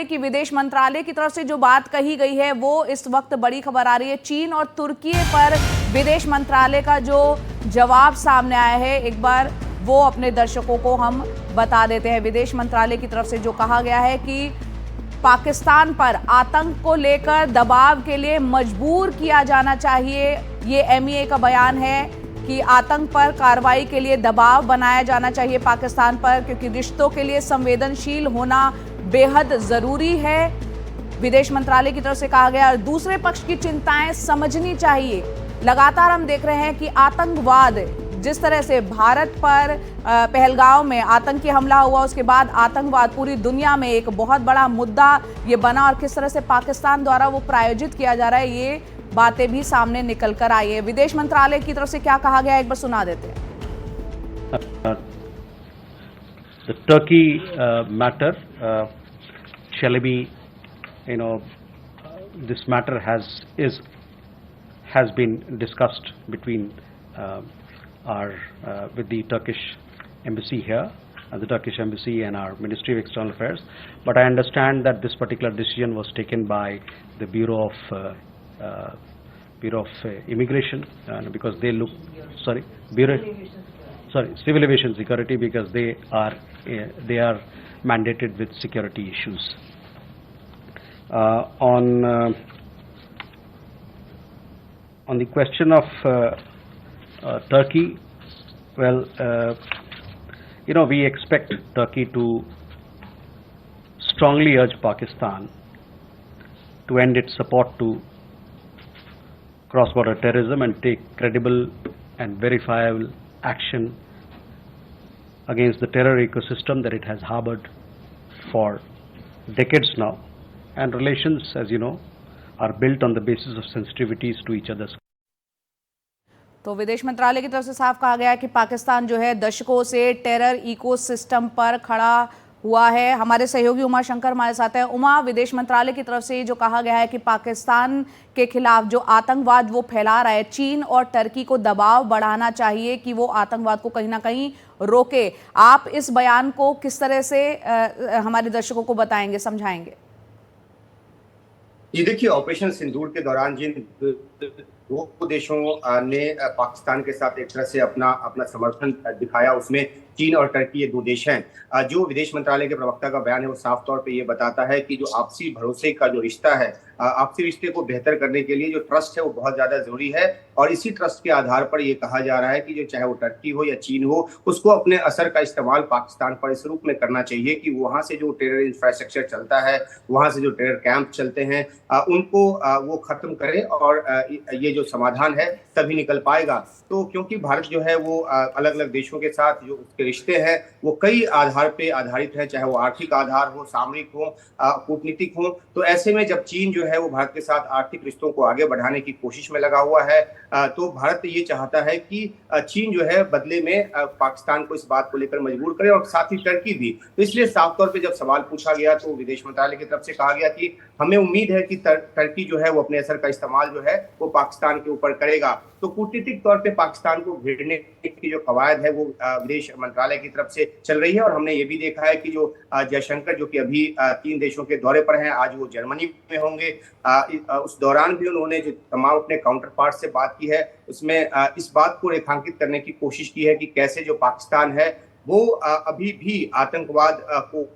कि विदेश मंत्रालय की तरफ से जो बात कही गई है वो इस वक्त बड़ी खबर आ रही है। चीन और तुर्की पर विदेश मंत्रालय का जो जवाब सामने आया है, एक बार वो अपने दर्शकों को हम बता देते हैं। विदेश मंत्रालय की तरफ से जो कहा गया है कि पाकिस्तान पर आतंक को लेकर दबाव के लिए मजबूर किया जाना चाहिए। ये एमईए का बयान है कि आतंक पर कार्रवाई के लिए दबाव बनाया जाना चाहिए पाकिस्तान पर, क्योंकि रिश्तों के लिए संवेदनशील होना बेहद जरूरी है, विदेश मंत्रालय की तरफ से कहा गया। और दूसरे पक्ष की चिंताएं समझनी चाहिए। लगातार हम देख रहे हैं कि आतंकवाद, जिस तरह से भारत पर पहलगाम में आतंकी हमला हुआ, उसके बाद आतंकवाद पूरी दुनिया में एक बहुत बड़ा मुद्दा ये बना, और किस तरह से पाकिस्तान द्वारा वो प्रायोजित किया जा रहा है, ये बातें भी सामने निकल कर आई है। विदेश मंत्रालय की तरफ से क्या कहा गया, एक बार सुना देते हैं। The Turkey matter, shall we, this matter has been discussed between with the Turkish embassy here, the Turkish embassy and our Ministry of External Affairs. But I understand that this particular decision was taken by the Bureau of Immigration, because they look, Civil Aviation Security, because they are mandated with security issues. On the question of Turkey, well, we expect Turkey to strongly urge Pakistan to end its support to cross-border terrorism and take credible and verifiable action against the terror ecosystem that it has harbored for decades now. And relations, as you know, are built on the basis of sensitivities to each other's. तो विदेश मंत्रालय की तरफ से साफ कहा गया है कि पाकिस्तान जो है दशकों से टेरर इकोसिस्टम पर खड़ा हुआ है। हमारे सहयोगी उमा शंकर हमारे साथ हैं। उमा, विदेश मंत्रालय की तरफ से जो कहा गया है कि पाकिस्तान के खिलाफ जो आतंकवाद वो फैला रहा है, चीन और टर्की को दबाव बढ़ाना चाहिए कि वो आतंकवाद को कहीं ना कहीं रोके। आप इस बयान को किस तरह से हमारे दर्शकों को बताएंगे, समझाएंगे? ये देखिए, ऑपरेशन सिंदूर के दौरान जिन दो देशों ने पाकिस्तान के साथ एक तरह से अपना समर्थन दिखाया, उसमें चीन और टर्की ये दो देश हैं। जो विदेश मंत्रालय के प्रवक्ता का बयान है वो साफ तौर पे ये बताता है कि जो आपसी भरोसे का जो रिश्ता है, आपसी रिश्ते को बेहतर करने के लिए जो ट्रस्ट है वो बहुत ज्यादा जरूरी है। और इसी ट्रस्ट के आधार पर ये कहा जा रहा है कि जो चाहे वो टर्की हो या चीन हो, उसको अपने असर का इस्तेमाल पाकिस्तान पर इस रूप में करना चाहिए कि वहां से जो टेरर इंफ्रास्ट्रक्चर चलता है, वहां से जो टेरर कैंप चलते हैं, उनको वो खत्म करे और ये जो समाधान है तभी निकल पाएगा। तो क्योंकि भारत जो है वो अलग अलग देशों के साथ जो उसके रिश्ते हैं वो कई आधार पे आधारित है, चाहे वो आर्थिक आधार हो, सामरिक हो, कूटनीतिक हो। तो ऐसे में जब चीन जो है वो भारत के साथ आर्थिक रिश्तों को आगे बढ़ाने की कोशिश में लगा हुआ है, तो भारत ये चाहता है कि चीन जो है बदले में पाकिस्तान को इस बात को लेकर मजबूर करे, और साथ ही टर्की भी। तो इसलिए साफ तौर पे जब सवाल पूछा गया तो विदेश मंत्रालय की तरफ से कहा गया कि हमें उम्मीद है कि टर्की जो है वो अपने असर का इस्तेमाल जो है वो पाकिस्तान के ऊपर करेगा। तो कूटनीतिक तौर पे पाकिस्तान को घेरने की जो कवायद है वो विदेश मंत्रालय की तरफ से चल रही है। और हमने ये भी देखा है कि जो जयशंकर, जो कि अभी 3 देशों के दौरे पर हैं, आज वो जर्मनी में होंगे। उस दौरान भी उन्होंने जो तमाम अपने काउंटर पार्ट से बात की है, उसमें इस बात को रेखांकित करने की कोशिश की है कि कैसे जो पाकिस्तान है वो अभी भी आतंकवाद को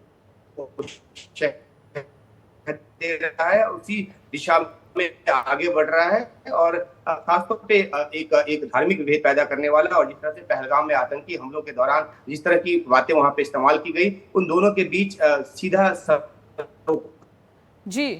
दे रहा है, उसी दिशा में आगे बढ़ रहा है। और खासतौर पे एक धार्मिक विभेद पैदा करने वाला, और जिस तरह से पहलगाम में आतंकी हमलों के दौरान जिस तरह की बातें वहां पे इस्तेमाल की गई, उन दोनों के बीच सीधा जी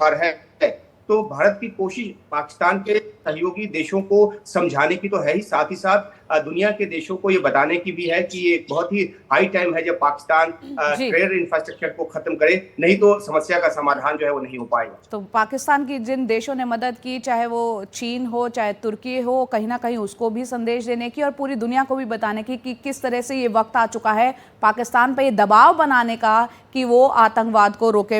है। तो भारत की कोशिश पाकिस्तान के सहयोगी देशों को समझाने की तो है ही, साथ ही साथ दुनिया के देशों को ये बताने की भी है कि ये बहुत ही हाई टाइम है जब पाकिस्तान टेरर इंफ्रास्ट्रक्चर को खत्म करे, नहीं तो समस्या का समाधान जो है वो नहीं हो पाएगा। तो पाकिस्तान की जिन देशों ने मदद की, चाहे वो चीन हो चाहे तुर्की हो, कहीं ना कहीं उसको भी संदेश देने की और पूरी दुनिया को भी बताने की कि किस तरह से ये वक्त आ चुका है पाकिस्तान पर ये दबाव बनाने का कि वो आतंकवाद को रोके।